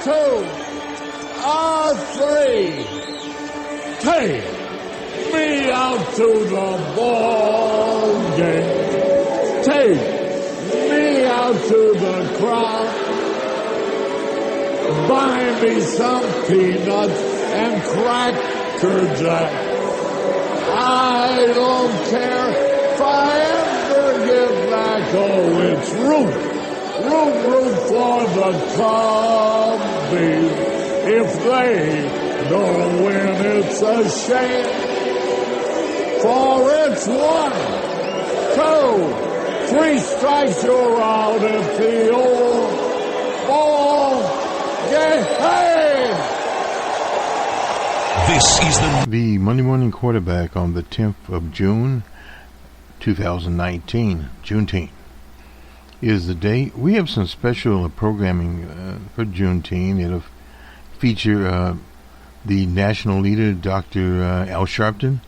two, three. Take me out to the ball game. Take me out to the crowd. Buy me some peanuts and Cracker Jack. I don't care if I ever get back. Oh, it's root for the Cubbies. If they don't win, it's a shame. For it's 1, 2, 3 strikes, you're out at the old ball game. Hey! This is the Monday Morning Quarterback on the 10th of June, 2019, Juneteenth, is the day. We have some special programming for Juneteenth. It'll feature the national leader, Dr. Al Sharpton,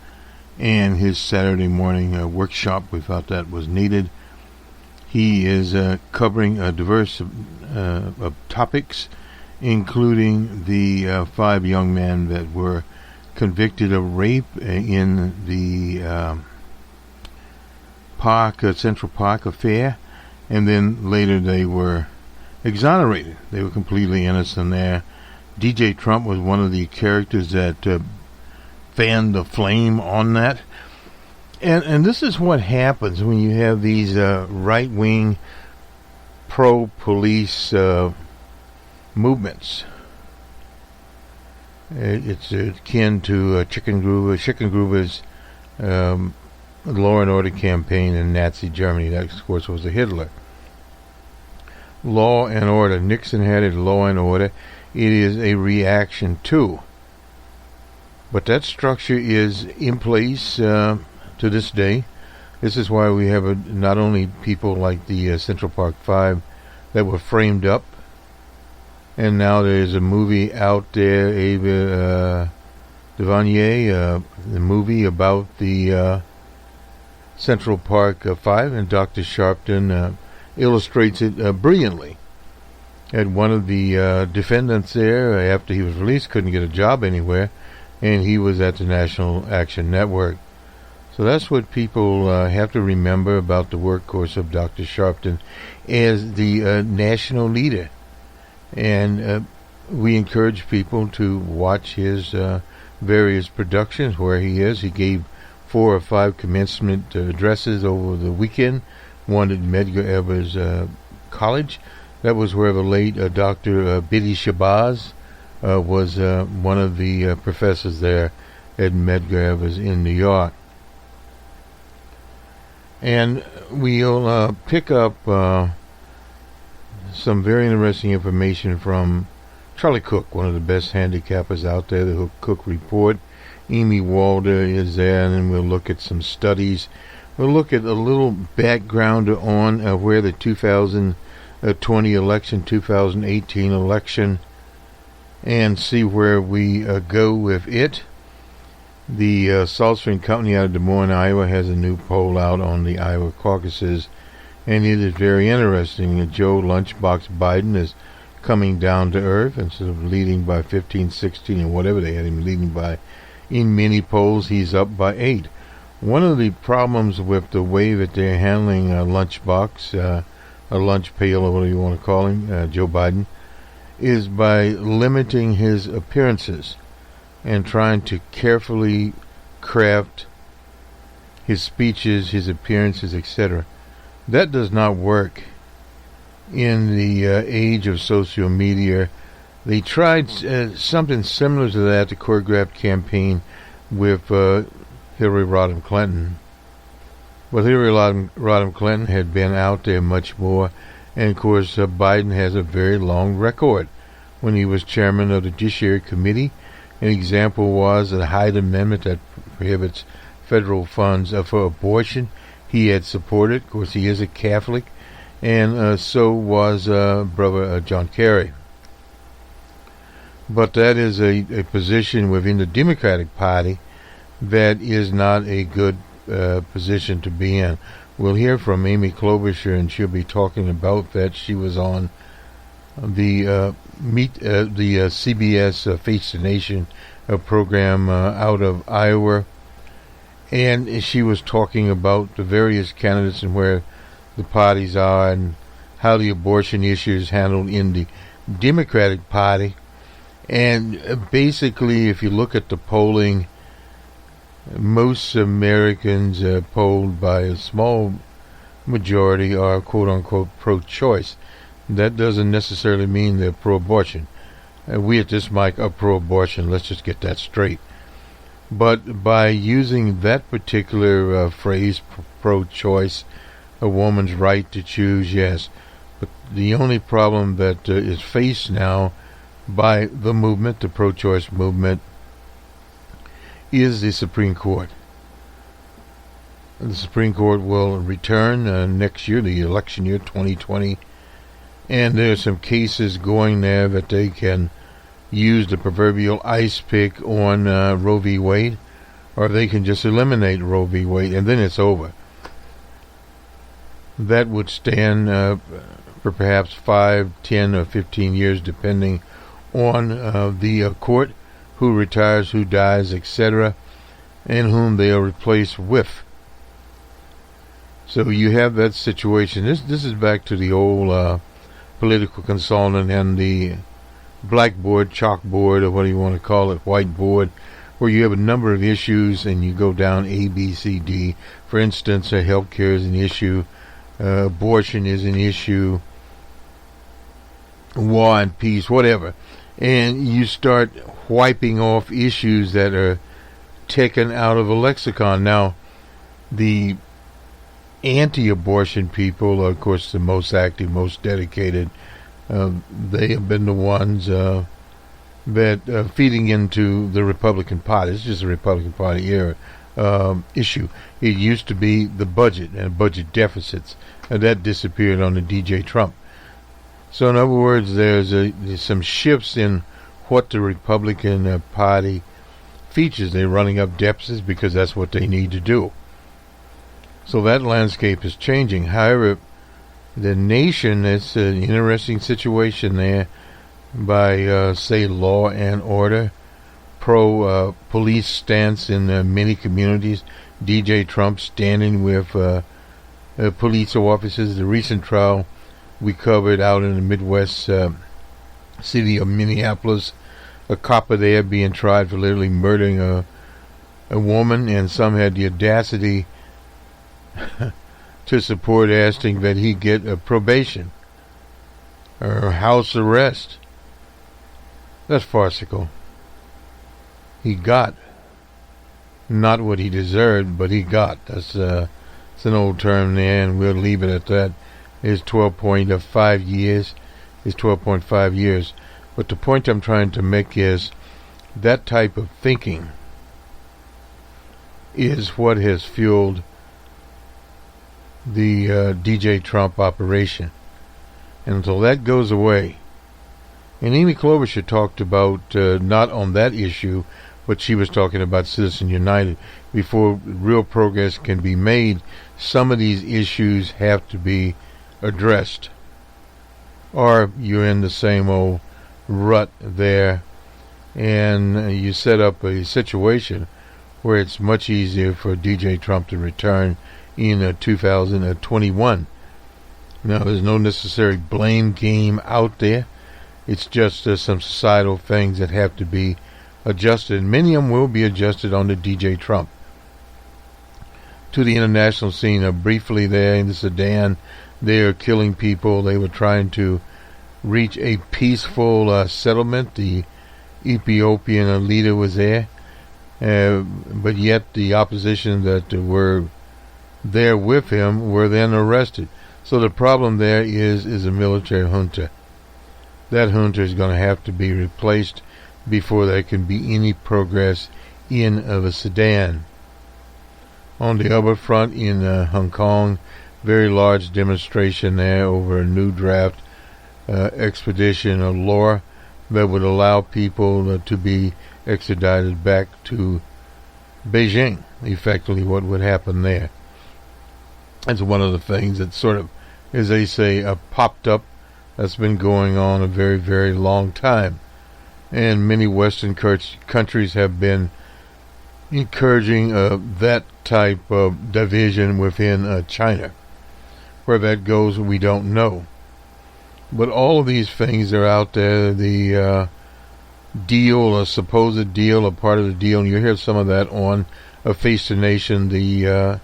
and his Saturday morning workshop. We thought that was needed. He is covering a diverse of topics, including the 5 young men that were convicted of rape in the Central Park affair, and then later they were exonerated. They were completely innocent there. DJ Trump was one of the characters that fanned the flame on that. And this is what happens when you have these right-wing pro-police movements. It's akin to Chicken Gruber's Law and Order campaign in Nazi Germany. That, of course, was a Hitler. Law and Order. Nixon had it, Law and Order. It is a reaction to. But that structure is in place to this day. This is why we have not only people like the Central Park 5 that were framed up, and now there's a movie out there, Ava DuVernay, the movie about the Central Park 5, and Dr. Sharpton illustrates it brilliantly. And one of the defendants there, after he was released, couldn't get a job anywhere, and he was at the National Action Network. So that's what people have to remember about the work course of Dr. Sharpton as the national leader. And we encourage people to watch his various productions where he is. He gave 4 or 5 commencement addresses over the weekend, one at Medgar Evers College. That was where the late Dr. Biddy Shabazz was one of the professors there at Medgar Evers in New York. And we'll pick up some very interesting information from Charlie Cook, one of the best handicappers out there, the Cook Report. Amy Walder is there, and then we'll look at some studies. We'll look at a little background on where the 2020 election, 2018 election, and see where we go with it. The Salt Spring Company out of Des Moines, Iowa, has a new poll out on the Iowa caucuses, and it is very interesting. Joe Lunchbox Biden is coming down to earth instead of leading by 15, 16, and whatever they had him leading by. In many polls, he's up by 8. One of the problems with the way that they're handling a lunchbox, a lunch pail, or whatever you want to call him, Joe Biden, is by limiting his appearances and trying to carefully craft his speeches, his appearances, etc. That does not work in the age of social media. They tried something similar to that, the choreographed campaign with Hillary Rodham Clinton. But Hillary Rodham Clinton had been out there much more, and of course Biden has a very long record. When he was chairman of the Judiciary Committee, an example was the Hyde Amendment that prohibits federal funds for abortion. He had supported. Of course, he is a Catholic, and so was Brother John Kerry. But that is a position within the Democratic Party that is not a good position to be in. We'll hear from Amy Klobuchar, and she'll be talking about that. She was on the meet the CBS Face the Nation program out of Iowa, and she was talking about the various candidates and where the parties are and how the abortion issue is handled in the Democratic Party. And basically, if you look at the polling, most Americans polled by a small majority are quote-unquote pro-choice. That doesn't necessarily mean they're pro-abortion. We at this mic are pro-abortion. Let's just get that straight. But by using that particular phrase, pro-choice, a woman's right to choose, yes. But the only problem that is faced now by the movement, the pro-choice movement, is the Supreme Court. The Supreme Court will return next year, the election year 2020, and there are some cases going there that they can use the proverbial ice pick on Roe v. Wade, or they can just eliminate Roe v. Wade, and then it's over. That would stand for perhaps 5, 10, or 15 years, depending on the court, who retires, who dies, etc., and whom they are replaced with. So you have that situation. This is back to the old political consultant and the blackboard, chalkboard, or what do you want to call it, whiteboard, where you have a number of issues and you go down A, B, C, D. For instance, health care is an issue, abortion is an issue, war and peace, whatever. And you start wiping off issues that are taken out of a lexicon. Now, the anti-abortion people are, of course, the most active, most dedicated. They have been the ones that feeding into the Republican Party. It's just a Republican Party era issue. It used to be the budget and budget deficits, and that disappeared on the DJ Trump. So in other words, there's some shifts in what the Republican Party features. They're running up deficits because that's what they need to do. So that landscape is changing. However, the nation, it's an interesting situation there by, say, law and order, pro-police stance in many communities. DJ Trump standing with police officers. The recent trial we covered out in the Midwest city of Minneapolis, a copper there being tried for literally murdering a woman, and some had the audacity to support asking that he get a probation or house arrest. That's farcical. He got not what he deserved, but he got. That's it's an old term there, and we'll leave it at that. Is 12.5 years. Is 12.5 years. But the point I'm trying to make is that type of thinking is what has fueled the DJ Trump operation. And until that goes away, and Amy Klobuchar talked about, not on that issue, but she was talking about Citizens United. Before real progress can be made, some of these issues have to be addressed, or you're in the same old rut there, and you set up a situation where it's much easier for DJ Trump to return in 2021. Now, there's no necessary blame game out there. It's just some societal things that have to be adjusted, and many of them will be adjusted under DJ Trump. To the international scene, briefly there in the Sudan, they are killing people. They were trying to reach a peaceful settlement. The Ethiopian leader was there, but yet the opposition that were there with him were then arrested. So the problem there is a military junta. That junta is going to have to be replaced before there can be any progress in the Sudan. On the other front, in Hong Kong, very large demonstration there over a new draft expedition of law that would allow people to be extradited back to Beijing. Effectively, what would happen there. That's one of the things that sort of, as they say, popped up That's been going on a very, very long time. And many Western countries have been encouraging that type of division within China. Where that goes, we don't know. But all of these things are out there. The deal, a supposed deal, a part of the deal, and you hear some of that on Face the Nation. The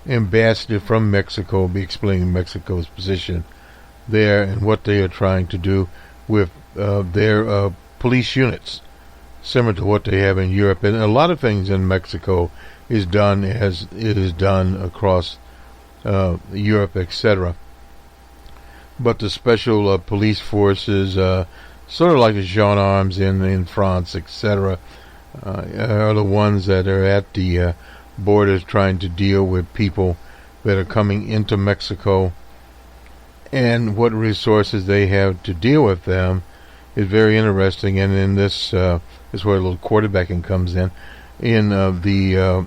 ambassador from Mexico will be explaining Mexico's position there and what they are trying to do with their police units, similar to what they have in Europe. And a lot of things in Mexico is done as it is done across Europe, etc. But the special police forces, sort of like the gendarmes in France, etc., are the ones that are at the borders trying to deal with people that are coming into Mexico, and what resources they have to deal with them is very interesting. And in this is where a little quarterbacking comes in the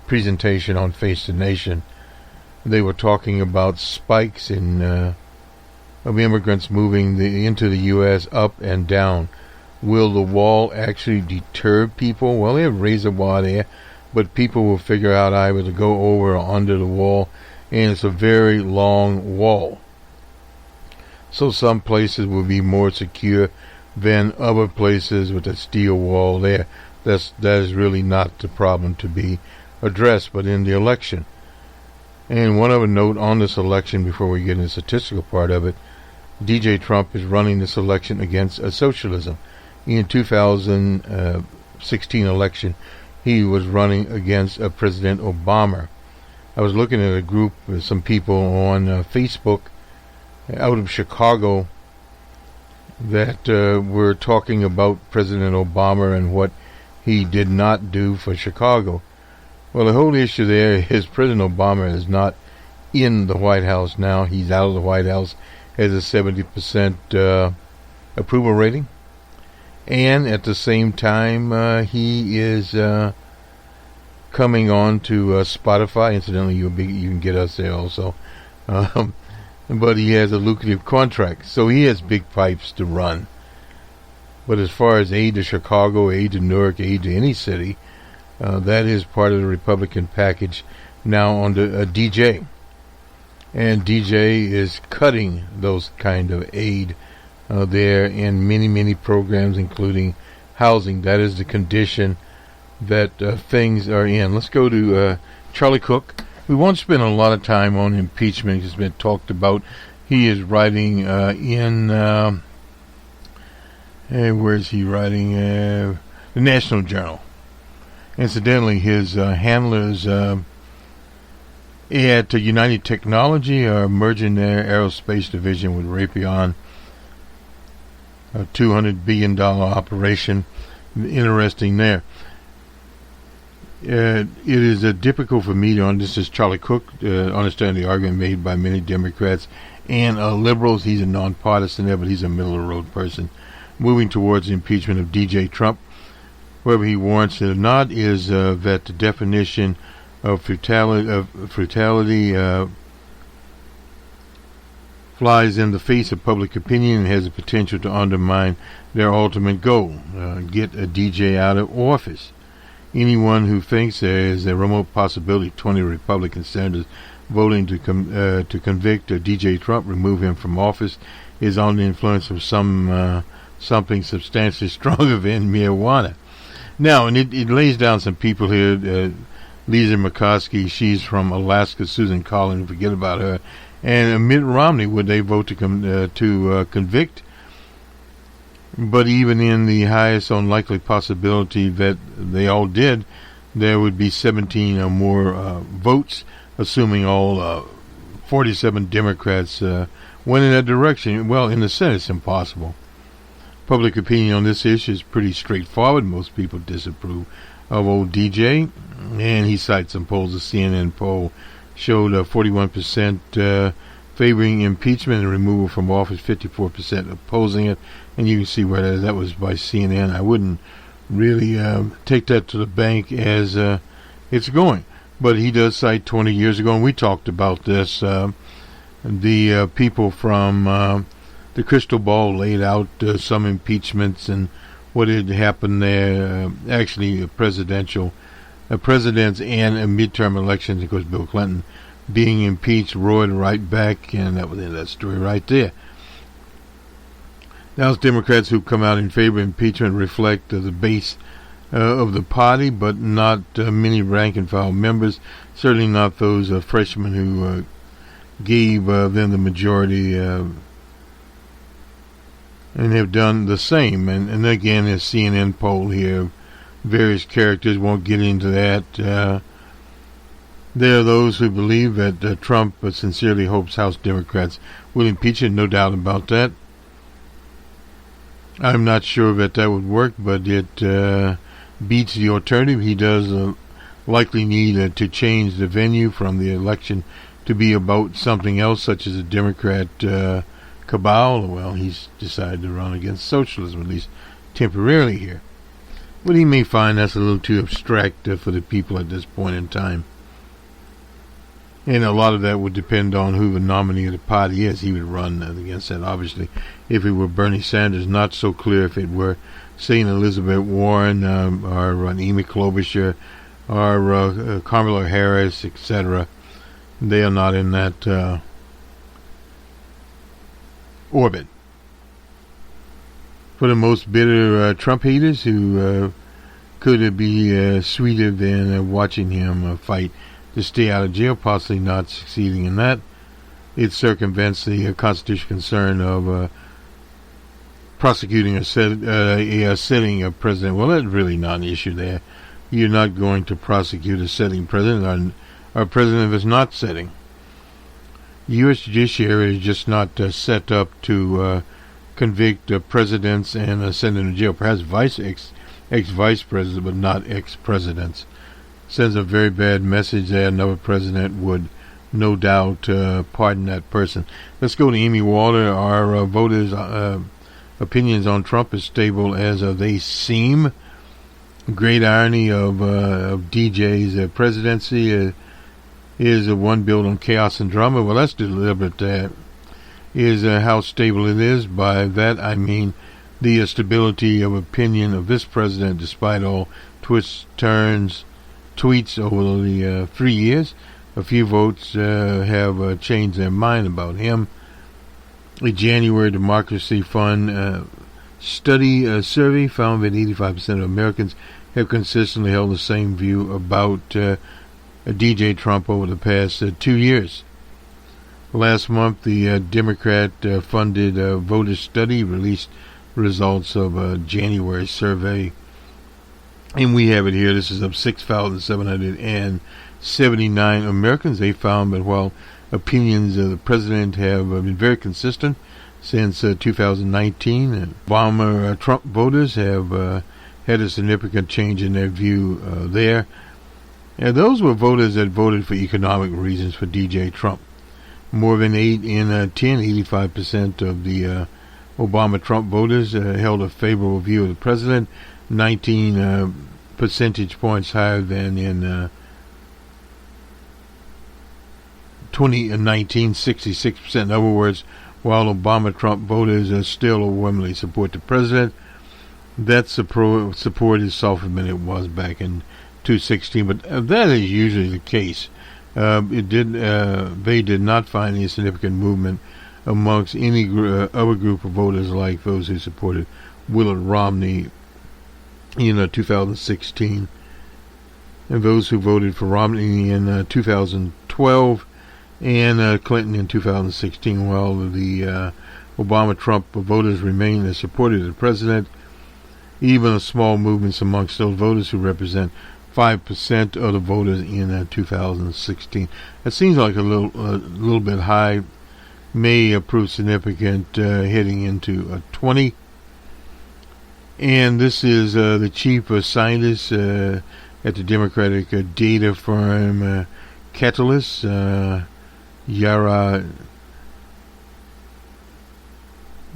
presentation on Face the Nation. They were talking about spikes in of immigrants moving into the U.S. up and down. Will the wall actually deter people? Well, they have razor wire there, but people will figure out either to go over or under the wall, and it's a very long wall. So some places will be more secure than other places with a steel wall there. That is really not the problem to be addressed, but in the election. And one other note on this election before we get into the statistical part of it, DJ Trump is running this election against socialism. In 2016 election, he was running against President Obama. I was looking at a group with some people on Facebook out of Chicago that were talking about President Obama and what he did not do for Chicago. Well, the whole issue there is President Obama is not in the White House now. He's out of the White House, has a 70% approval rating. And at the same time, he is coming on to Spotify. Incidentally, you can get us there also. But he has a lucrative contract, so he has big pipes to run. But as far as aid to Chicago, aid to Newark, aid to any city, that is part of the Republican package now under DJ. And DJ is cutting those kind of aid there in many, many programs, including housing. That is the condition that things are in. Let's go to Charlie Cook. We won't spend a lot of time on impeachment. It's been talked about. He is writing in where is he writing? The National Journal. Incidentally, his handlers at United Technology are merging their aerospace division with Raytheon, a $200 billion operation. Interesting there. It is difficult for me to this is Charlie Cook, understand the argument made by many Democrats and liberals. He's a nonpartisan there, but he's a middle-of-the-road person. Moving towards the impeachment of DJ Trump, whether he warrants it or not, is that the definition of frugality flies in the face of public opinion and has the potential to undermine their ultimate goal, get a DJ out of office. Anyone who thinks there is a remote possibility of 20 Republican senators voting to convict DJ Trump, remove him from office, is on the influence of something substantially stronger than marijuana. Now, and it lays down some people here. Lisa Murkowski, she's from Alaska. Susan Collins, forget about her. And Mitt Romney, would they vote to convict? But even in the highest unlikely possibility that they all did, there would be 17 or more votes, assuming all 47 Democrats went in that direction. Well, in the Senate, it's impossible. Public opinion on this issue is pretty straightforward. Most people disapprove of old DJ, and he cites some polls. The CNN poll showed 41% favoring impeachment and removal from office, 54% opposing it, and you can see where that was by CNN. I wouldn't really take that to the bank as it's going, but he does cite 20 years ago, and we talked about this. The people from the crystal ball laid out some impeachments and what had happened there. Actually, presidents and midterm elections, of course, Bill Clinton being impeached, roared right back, and that was the end of that story right there. Now, it's Democrats who come out in favor of impeachment reflect the base of the party, but not many rank-and-file members, certainly not those freshmen who gave them the majority and have done the same. And again, a CNN poll here, various characters, won't get into that. There are those who believe that Trump sincerely hopes House Democrats will impeach him, no doubt about that. I'm not sure that would work, but it beats the alternative. He does likely need to change the venue from the election to be about something else, such as a Democrat cabal. Well, he's decided to run against socialism, at least temporarily here. But he may find that's a little too abstract for the people at this point in time. And a lot of that would depend on who the nominee of the party is. He would run against that, obviously. If it were Bernie Sanders, not so clear. If it were, say, Elizabeth Warren or Amy Klobuchar or Kamala Harris, etc., they are not in that orbit. For the most bitter Trump haters who could it be sweeter than watching him fight to stay out of jail, possibly not succeeding in that. It circumvents the constitutional concern of prosecuting a sitting president. Well, that's really not an issue there. You're not going to prosecute a sitting president or a president if it's not sitting. The U.S. judiciary is just not set up to convict presidents and send them to jail. Perhaps ex-vice president, but not ex-presidents. Sends a very bad message there. Another president would no doubt pardon that person. Let's go to Amy Walter. Our voters' opinions on Trump is stable as they seem. Great irony of DJ's presidency is one built on chaos and drama. Well, that's deliberate. Is how stable it is. By that I mean the stability of opinion of this president, despite all twists, turns, tweets over the 3 years. A few votes have changed their mind about him. A January Democracy Fund study survey found that 85% of Americans have consistently held the same view about DJ Trump over the past 2 years. Last month, the Democrat-funded voter study released results of a January survey. And we have it here. This is of 6,779 Americans. They found that while opinions of the president have been very consistent since 2019, Obama Trump voters have had a significant change in their view there. And those were voters that voted for economic reasons for DJ Trump. More than 8 in 10, 85% of the Obama Trump voters held a favorable view of the president. 19 percentage points higher than in 2019, 66%. In other words, while Obama Trump voters still overwhelmingly support the president, that support is softer than it was back in 2016. But that is usually the case. They did not find any significant movement amongst any other group of voters like those who supported Willard Romney in 2016, and those who voted for Romney in 2012 and Clinton in 2016, while the Obama-Trump voters remain as supportive of the president. Even a small movements amongst those voters who represent 5% of the voters in 2016. That seems like a little bit high. May prove significant heading into 20. And this is the chief scientist at the Democratic data firm Catalyst, Yara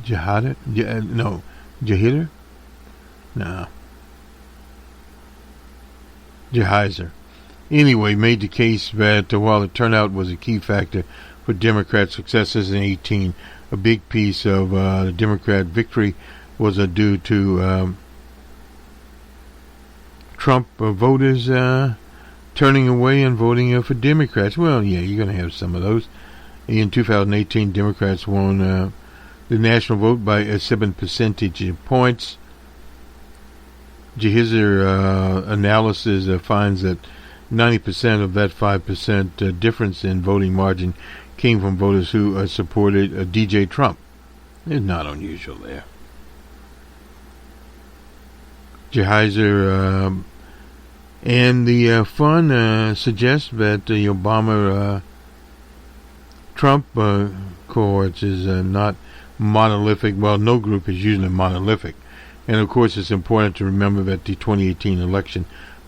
Jahida? Jahida? No. Jahizer. Anyway, made the case that while the turnout was a key factor for Democrat successes in 18, a big piece of the Democrat victory was due to Trump voters turning away and voting for Democrats. Well, yeah, you're going to have some of those. In 2018, Democrats won the national vote by 7 percentage points. His analysis finds that 90% of that 5% difference in voting margin came from voters who supported DJ Trump. It's not unusual there. Jehizer and the fund suggests that the Obama-Trump cohorts is not monolithic. Well, no group is usually monolithic. And, of course, it's important to remember that the 2018 election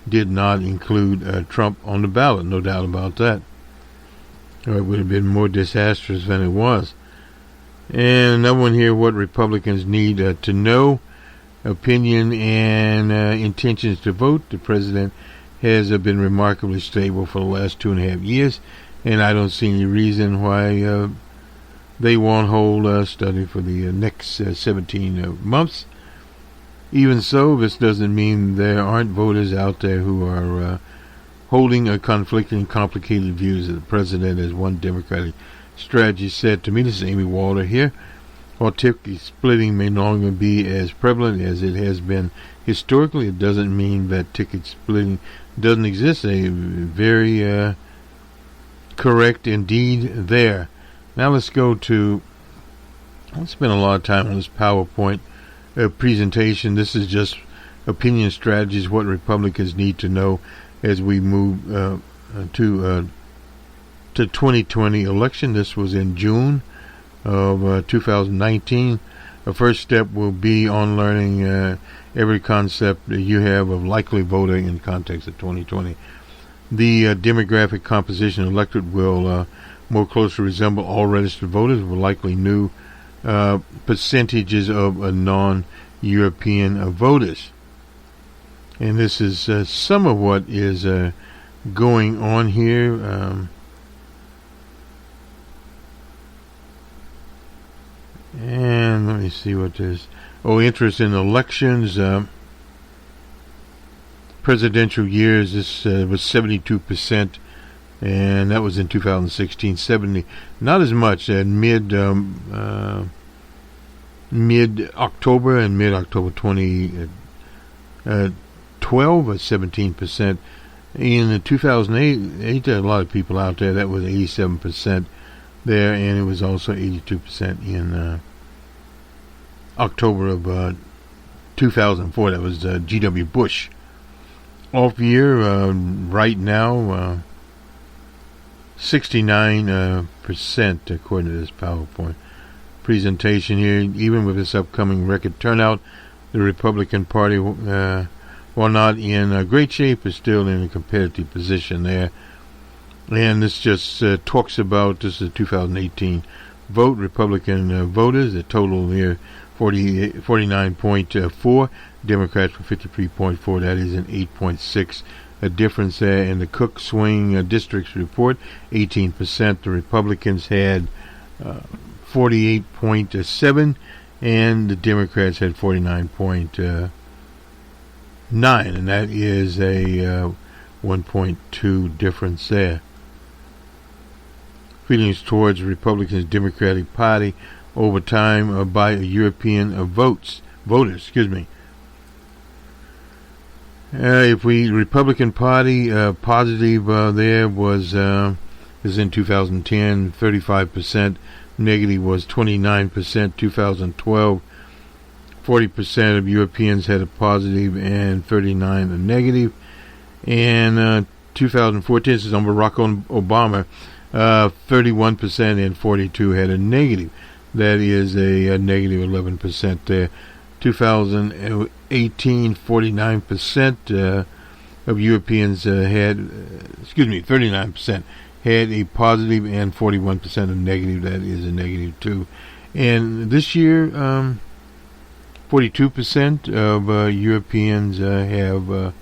did not include Trump on the ballot, no doubt about that. Or it would have been more disastrous than it was. And another one here, what Republicans need to know, opinion and intentions to vote. The president has been remarkably stable for the last 2.5 years, and I don't see any reason why they won't hold a study for the next 17 months. Even so, this doesn't mean there aren't voters out there who are holding conflicting, complicated views of the president, as one Democratic strategist said to me. This is Amy Walter here. While ticket splitting may no longer be as prevalent as it has been historically, it doesn't mean that ticket splitting doesn't exist. A very correct indeed there. Now let's go to, I'll spend a lot of time on this PowerPoint presentation. This is just opinion strategies, what Republicans need to know as we move to 2020 election. This was in June of 2019. The first step will be on learning every concept that you have of likely voting in context of 2020. The demographic composition of electorate will more closely resemble all registered voters, with likely new percentages of non-European voters. And this is some of what is going on here. And let me see what this. Interest in elections. Presidential years, this was 72%, and that was in 2016. 70, not as much. Mid-October and mid-October 2012 was 17%. In 2008, there are a lot of people out there. That was 87% there, and it was also 82% in October of 2004. That was G.W. Bush. Off year right now, 69% according to this PowerPoint presentation here. Even with this upcoming record turnout, the Republican Party, while not in great shape, is still in a competitive position there. And this just talks about, this is 2018 vote, Republican voters, the total here 49.4, Democrats for 53.4, that is an 8.6 difference there. In the Cook swing districts report, 18%, the Republicans had 48.7, and the Democrats had 49.9, and that is a 1.2 difference there. Feelings towards the Republicans' Democratic Party over time by European voters. If we Republican Party positive there was is in 2010, 35%. Negative was 29%. 2012, 40% of Europeans had a positive and 39% a negative. And 2014, this is on Barack Obama, 31% and 42% had a negative. That is a negative 11% there. 2018, 49% of Europeans 39% had a positive and 41% a negative. That is a negative too. And this year, 42% of Europeans have a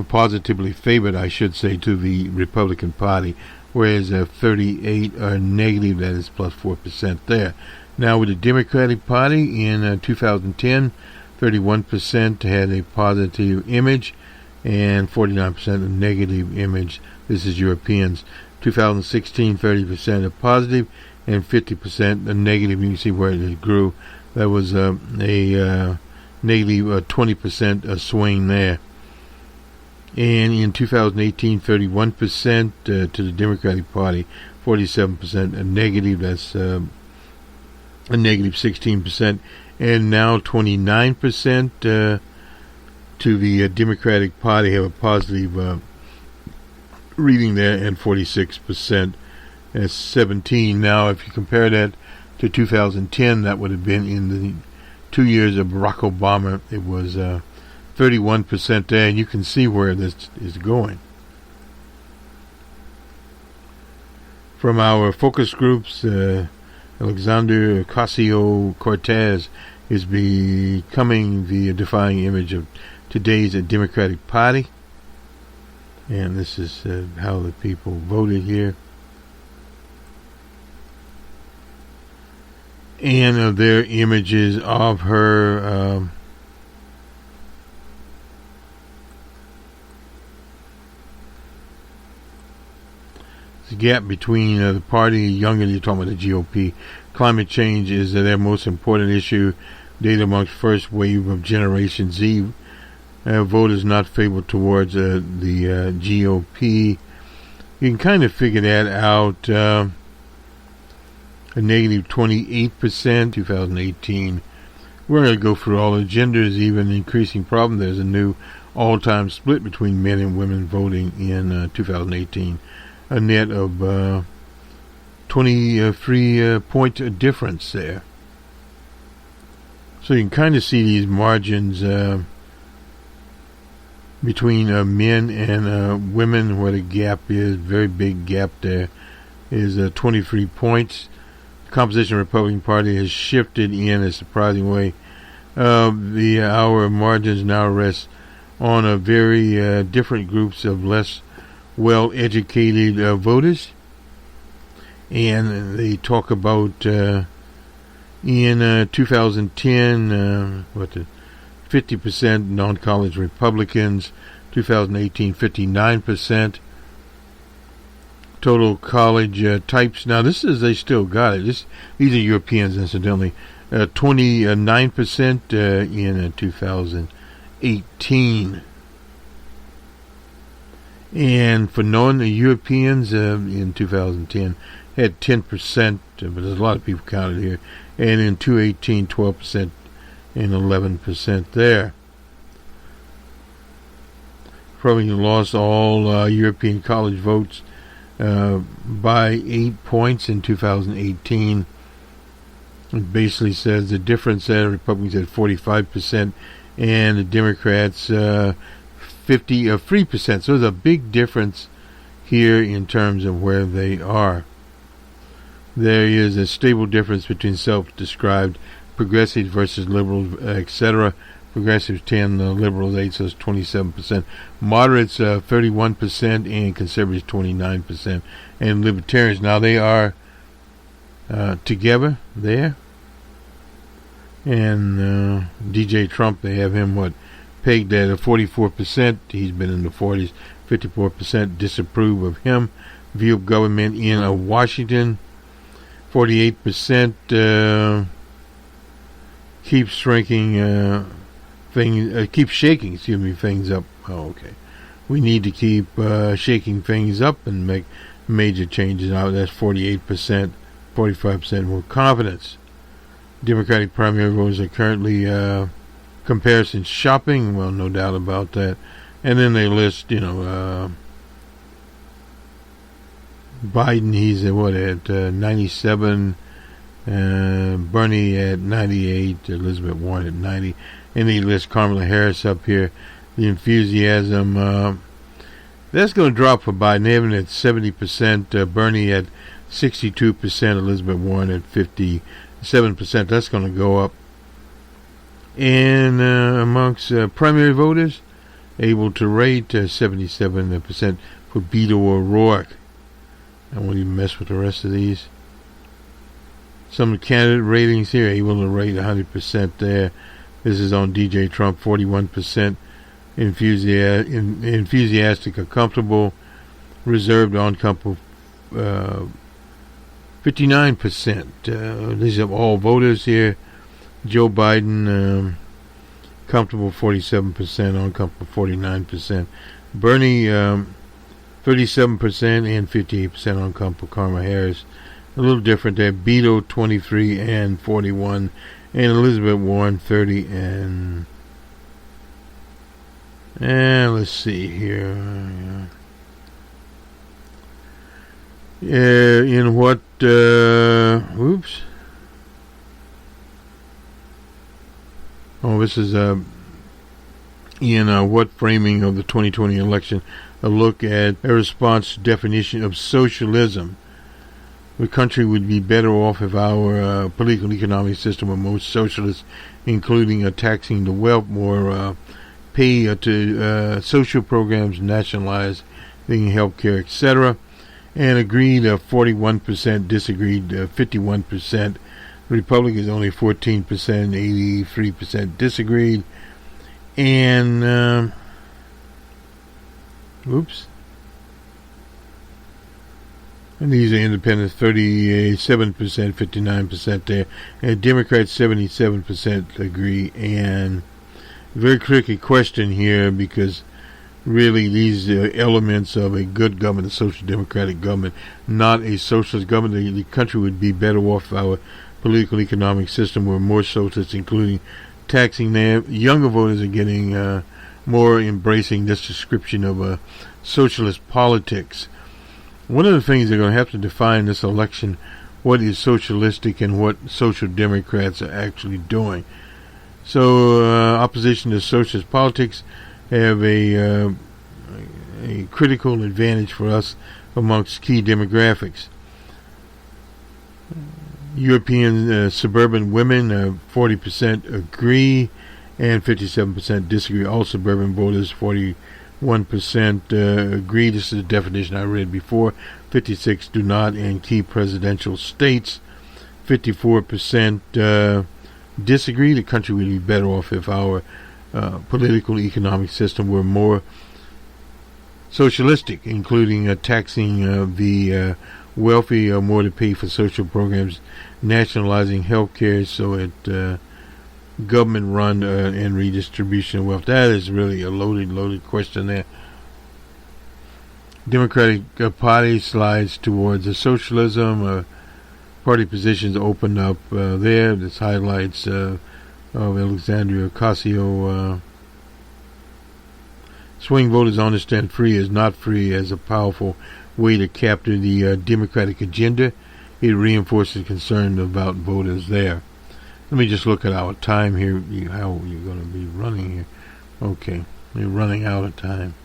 positively favored, I should say, to the Republican Party, whereas 38 are negative, that is plus 4% there. Now with the Democratic Party in 2010, 31% had a positive image and 49% a negative image. This is Europeans. 2016, 30% a positive and 50% a negative. You can see where it grew. That was a negative 20% swing there. And in 2018, 31% to the Democratic Party, 47% a negative. That's a negative 16%. And now 29% to the Democratic Party have a positive reading there, and 46% as 17. Now, if you compare that to 2010, that would have been in the 2 years of Barack Obama. It was 31% there, and you can see where this is going. From our focus groups, Alexander Ocasio-Cortez is becoming the defining image of today's Democratic Party. And this is how the people voted here. And their images of her the gap between the party, younger, you're talking about the GOP. Climate change is their most important issue. Data amongst first wave of Generation Z voters not favorable towards the GOP. You can kind of figure that out. A negative 28%, 2018. We're going to go through all the genders, even increasing problem. There's a new all-time split between men and women voting in 2018. A net of 23-point difference there. So you can kind of see these margins between men and women, where the gap is. Very big gap there. Is 23 points. The composition of the Republican Party has shifted in a surprising way. Our margins now rest on a very different groups of less well-educated voters. And they talk about in 2010, 50% non-college Republicans, 2018 59%. Total college types. Now this is, they still got it. These are Europeans, incidentally. 29% in 2018. And for non-Europeans in 2010 had 10%, but there's a lot of people counted here. And in 2018, 12% and 11% there. Probably lost all European college votes by 8 points in 2018. It basically says the difference there, Republicans had 45% and the Democrats 53%. So there's a big difference here in terms of where they are. There is a stable difference between self-described progressives versus liberals, etc. Progressives 10, liberals 8, so it's 27%. Moderates 31% and conservatives 29%. And libertarians, now they are together there. And DJ Trump, they have him pegged at 44%. He's been in the 40s. 54% disapprove of him. View of government in Washington. 48% keeps shrinking keep shaking things up. Oh, okay. We need to keep shaking things up and make major changes. Now that's 48%, 45% more confidence. Democratic primary voters are currently comparison shopping. Well, no doubt about that. And then they list, Biden, he's at 97, Bernie at 98, Elizabeth Warren at 90, and they list Kamala Harris up here. The enthusiasm, that's going to drop for Biden. They have it at 70%, Bernie at 62%, Elizabeth Warren at 57%. That's going to go up. And amongst primary voters, able to rate 77% for Beto O'Rourke. I won't even mess with the rest of these. Some candidate ratings here, able to rate 100% there. This is on DJ Trump, 41%. Enthusiastic or comfortable. Reserved or uncomfortable, 59%. These are all voters here. Joe Biden, comfortable 47%, uncomfortable 49%. Bernie, 37% and 58% uncomfortable. Kamala Harris, a little different there. Beto, 23 and 41. And Elizabeth Warren, 30 and let's see here. In what, oops. Oh, this is, in what framing of the 2020 election, a look at a response to definition of socialism. The country would be better off if our political economic system were more socialist, including taxing the wealth, more pay to social programs, nationalizing healthcare, etc. And agreed 41%, disagreed 51%. Republicans only 14%, 83% disagreed. And, oops. And these are independents, 37%, 59% there. And Democrats, 77% agree. And very tricky question here, because really these are elements of a good government, a social democratic government, not a socialist government. The country would be better off if our political economic system were more socialist, including taxing them. Younger voters are getting more embracing this description of socialist politics. One of the things they're going to have to define this election, what is socialistic and what social democrats are actually doing. So opposition to socialist politics have a critical advantage for us amongst key demographics. European suburban women, 40% agree and 57% disagree. All suburban voters, 41% agree. This is the definition I read before. 56% do not. And key presidential states, 54% disagree. The country would be better off if our political economic system were more socialistic, including taxing the wealthy, more to pay for social programs, nationalizing health care, so it government run and redistribution of wealth. That is really a loaded question there. Democratic Party slides towards socialism. Party positions open up there. This highlights of Alexandria Ocasio. Swing voters understand free is not free as a powerful way to capture the Democratic agenda. It reinforces concern about voters there. Let me just look at our time here, how you're going to be running here. Okay, we're running out of time.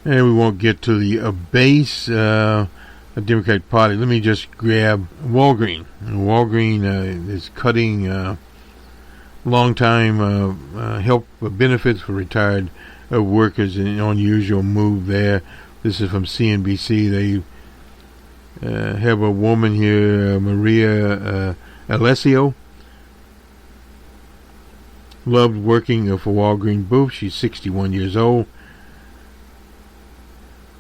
And we won't get to the base Democratic Party. Let me just grab Walgreen. Walgreen is cutting long-time health benefits for retired workers, an unusual move there. This is from CNBC. They have a woman here, Maria Alessio. Loved working for Walgreen Booth. She's 61 years old.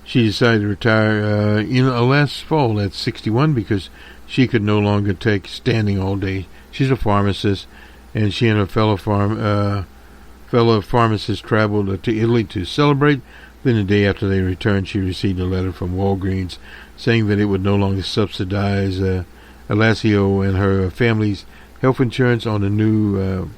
She decided to retire in last fall at 61 because she could no longer take standing all day. She's a pharmacist, and she and her fellow pharmacists traveled to Italy to celebrate. Then the day after they returned, she received a letter from Walgreens saying that it would no longer subsidize Alessio and her family's health insurance on the new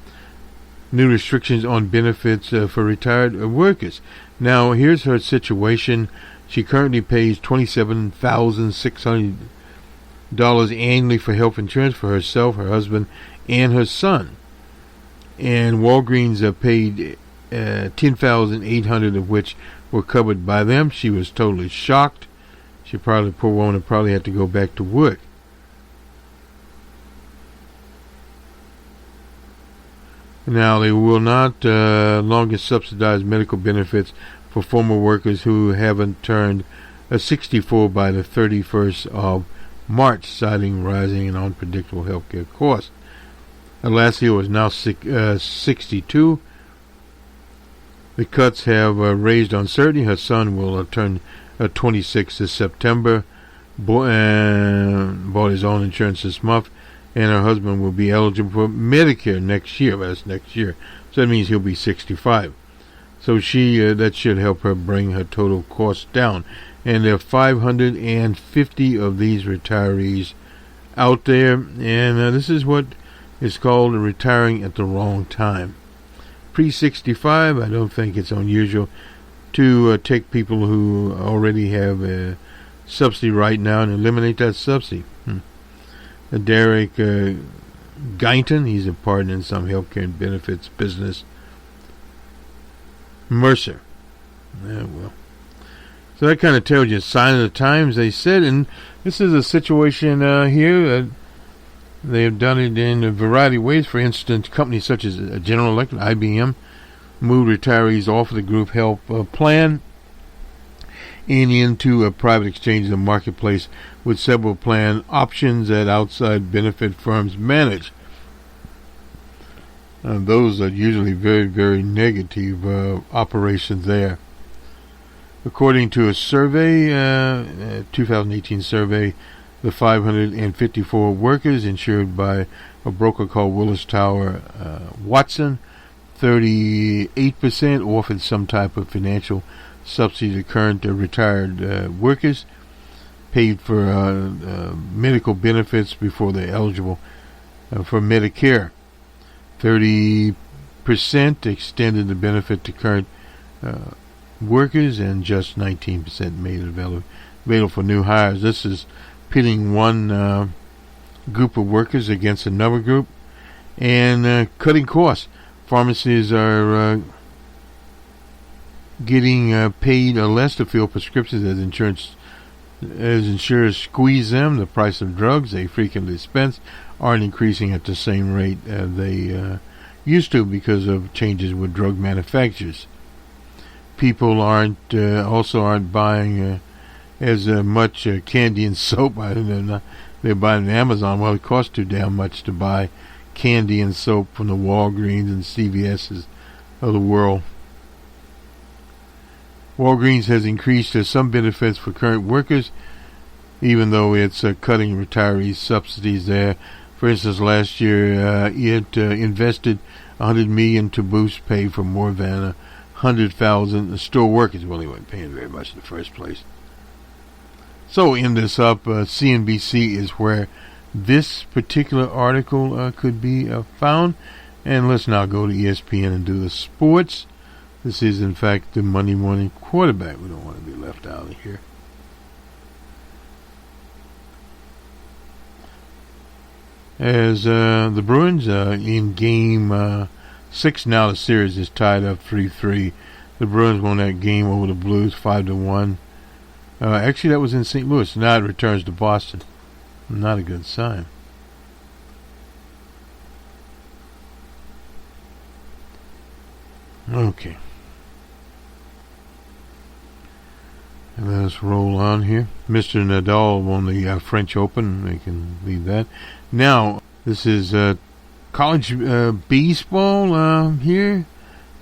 restrictions on benefits for retired workers. Now, here's her situation. She currently pays $27,600 annually for health insurance for herself, her husband, and her son. And Walgreens paid $10,800 of which were covered by them. She was totally shocked. Poor woman, probably had to go back to work. Now, they will not longer subsidize medical benefits for former workers who haven't turned 64 by the 31st of March, citing rising and unpredictable healthcare costs. Alassio is now 62. The cuts have raised uncertainty. Her son will turn 26 this September. Bought his own insurance this month, and her husband will be eligible for Medicare next year. That's next year, so that means he'll be 65. So that should help her bring her total costs down. And there are 550 of these retirees out there, and this is what is called retiring at the wrong time. Pre-65, I don't think it's unusual to take people who already have a subsidy right now and eliminate that subsidy. Derek Guyton, he's a partner in some healthcare and benefits business. Mercer. Well. So that kind of tells you a sign of the times, they said, and this is a situation here. They have done it in a variety of ways. For instance, companies such as General Electric, IBM, moved retirees off of the group health plan and into a private exchange in the marketplace with several plan options that outside benefit firms manage. Those are usually very, very negative operations there. According to a survey, 2018 survey, the 554 workers insured by a broker called Willis Tower Watson, 38% offered some type of financial subsidy to current retired workers, paid for medical benefits before they're eligible for Medicare. 30% extended the benefit to current workers, and just 19% made it available for new hires. This is pitting one group of workers against another group and cutting costs. Pharmacies are getting paid less to fill prescriptions as insurers squeeze them. The price of drugs they frequently dispense aren't increasing at the same rate they used to because of changes with drug manufacturers. People aren't buying as much candy and soap. They're buying on Amazon. Well, it costs too damn much to buy candy and soap from the Walgreens and CVS's of the world. Walgreens has increased some benefits for current workers, even though it's cutting retirees' subsidies there. For instance, last year it invested $100 million to boost pay for more than 100,000 store workers. Well, they weren't paying very much in the first place. So, in this up, CNBC is where this particular article could be found. And let's now go to ESPN and do the sports. This is, in fact, the Monday morning quarterback. We don't want to be left out of here. As the Bruins in Game 6 now, the series is tied up 3-3. The Bruins won that game over the Blues 5-1. Actually, that was in St. Louis. Now it returns to Boston. Not a good sign. Okay. Let us roll on here. Mr. Nadal won the French Open. We can leave that. Now, this is college baseball here.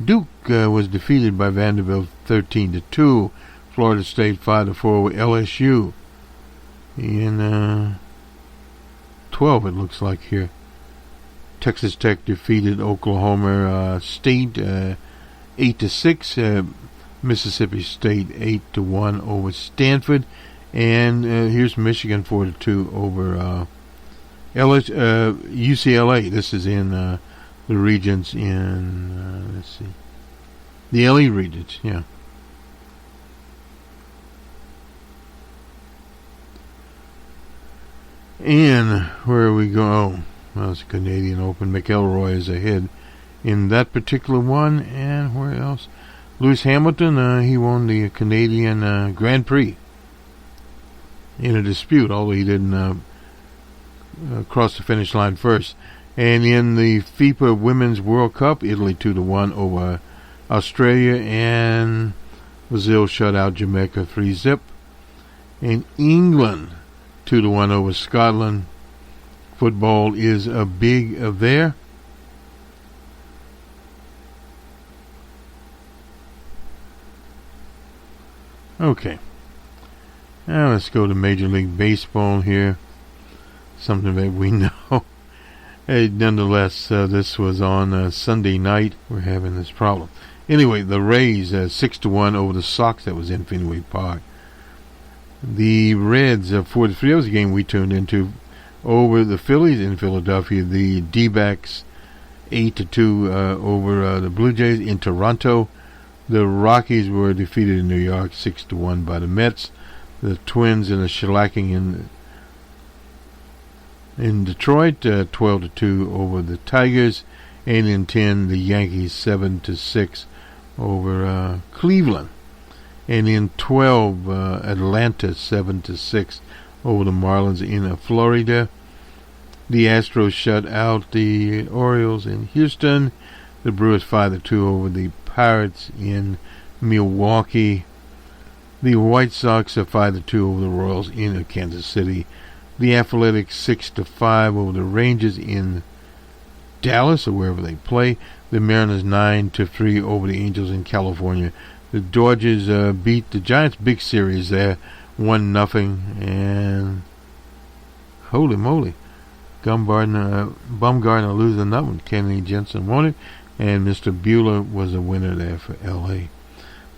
Duke was defeated by Vanderbilt 13-2. Florida State 5-4 with LSU. In 12, it looks like here. Texas Tech defeated Oklahoma State 8-6. Mississippi State 8-1 over Stanford, and here's Michigan 4-2 over UCLA. This is in the regions in let's see, the LA regions, yeah. And where we go? Oh, well, it's a Canadian Open. McElroy is ahead in that particular one, and where else? Lewis Hamilton, he won the Canadian Grand Prix in a dispute, although he didn't cross the finish line first. And in the FIBA Women's World Cup, Italy 2-1 over Australia, and Brazil shut out Jamaica 3-0. And England 2-1 over Scotland. Football is a big there. Okay. Now let's go to Major League Baseball here. Something that we know. Nonetheless, this was on Sunday night. We're having this problem. Anyway, the Rays 6-1 over the Sox. That was in Fenway Park. The Reds 4-3. That was a game we tuned into over the Phillies in Philadelphia. The D-backs 8-2 over the Blue Jays in Toronto. The Rockies were defeated in New York 6-1 by the Mets. The Twins in a shellacking in Detroit 12-2 over the Tigers. And in 10, the Yankees 7-6 over Cleveland. And in 12, Atlanta 7-6 over the Marlins in Florida. The Astros shut out the Orioles in Houston. The Brewers 5-2 over the Pirates in Milwaukee. The White Sox are 5-2 over the Royals in Kansas City. The Athletics 6-5 over the Rangers in Dallas or wherever they play. The Mariners 9-3 over the Angels in California. The Dodgers beat the Giants. Big series there, 1-0, and holy moly, Bumgarner losing that one. Kenley Jensen won it, and Mr. Bueller was a winner there for L.A.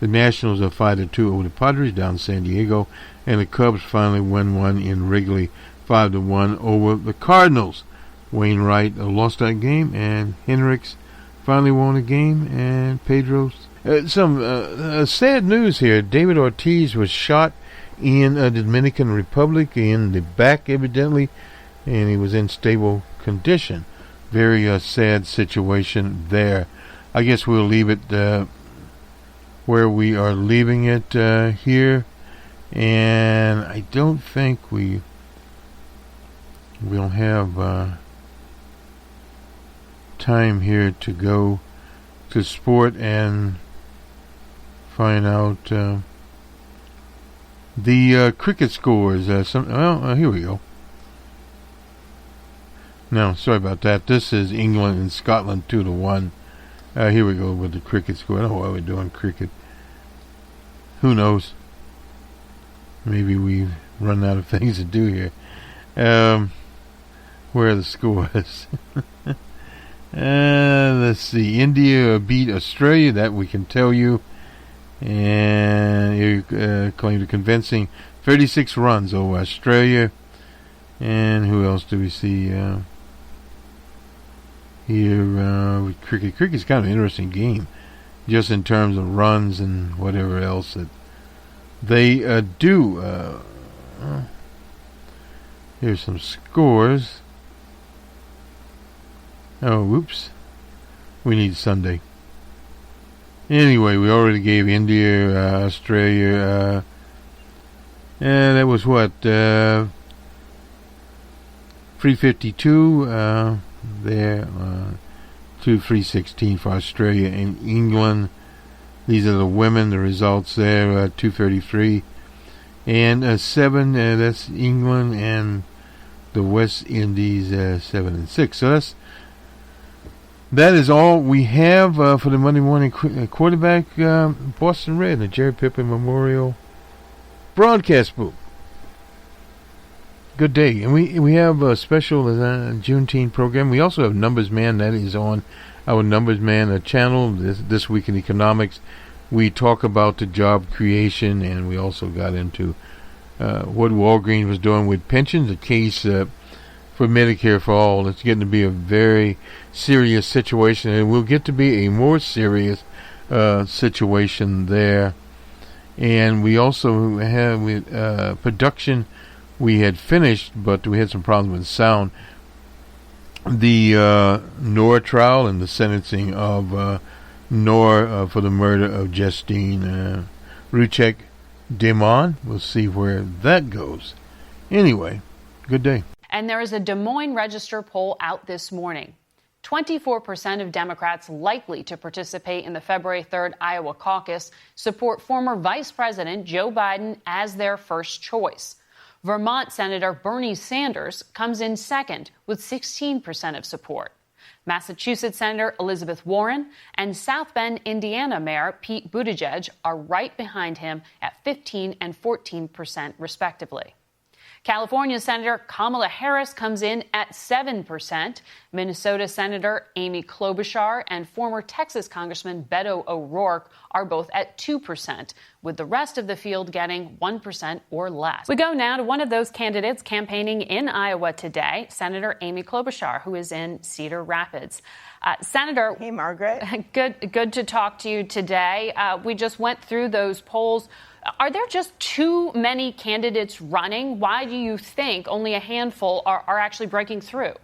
The Nationals are 5-2 over the Padres down in San Diego, and the Cubs finally won one in Wrigley, 5-1 over the Cardinals. Wainwright lost that game, and Hendricks finally won a game, and Pedro's. Some sad news here. David Ortiz was shot in the Dominican Republic in the back, evidently, and he was in stable condition. Very sad situation there. I guess we'll leave it where we are leaving it here, and I don't think we'll have time here to go to sport and find out the cricket scores. Here we go. No, sorry about that. This is England and Scotland 2-1. Here we go with the cricket score. I don't know why we're doing cricket. Who knows? Maybe we've run out of things to do here. Where are the scores? Let's see. India beat Australia. That we can tell you. And you claimed a convincing 36 runs over Australia. And who else do we see here with cricket? Cricket's kind of an interesting game, just in terms of runs and whatever else that they do. Here's some scores. Oh, whoops. We need Sunday. Anyway, we already gave India, Australia, and that was what, 352 there, to 316 for Australia and England. These are the women, the results there, 233. And 7, that's England, and the West Indies, 7 and 6. So that is all we have for the Monday morning quarterback Boston Red, the Jerry Pippin Memorial broadcast booth. Good day. And we have a special Juneteenth program. We also have Numbers Man. That is on our Numbers Man channel. This Week in Economics. We talk about the job creation, and we also got into what Walgreens was doing with pensions, a case for Medicare for All. It's getting to be a very serious situation, and will get to be a more serious situation there. And we also have production. We had finished, but we had some problems with sound. The Noor trial and the sentencing of Noor for the murder of Justine Ruchek Demon. We'll see where that goes. Anyway, good day. And there is a Des Moines Register poll out this morning. 24% of Democrats likely to participate in the February 3rd Iowa caucus support former Vice President Joe Biden as their first choice. Vermont Senator Bernie Sanders comes in second with 16% of support. Massachusetts Senator Elizabeth Warren and South Bend, Indiana Mayor Pete Buttigieg are right behind him at 15 and 14% respectively. California Senator Kamala Harris comes in at 7%. Minnesota Senator Amy Klobuchar and former Texas Congressman Beto O'Rourke are both at 2%, with the rest of the field getting 1% or less. We go now to one of those candidates campaigning in Iowa today, Senator Amy Klobuchar, who is in Cedar Rapids. Senator. Hey, Margaret. Good to talk to you today. We just went through those polls. Are there just too many candidates running? Why do you think only a handful are actually breaking through?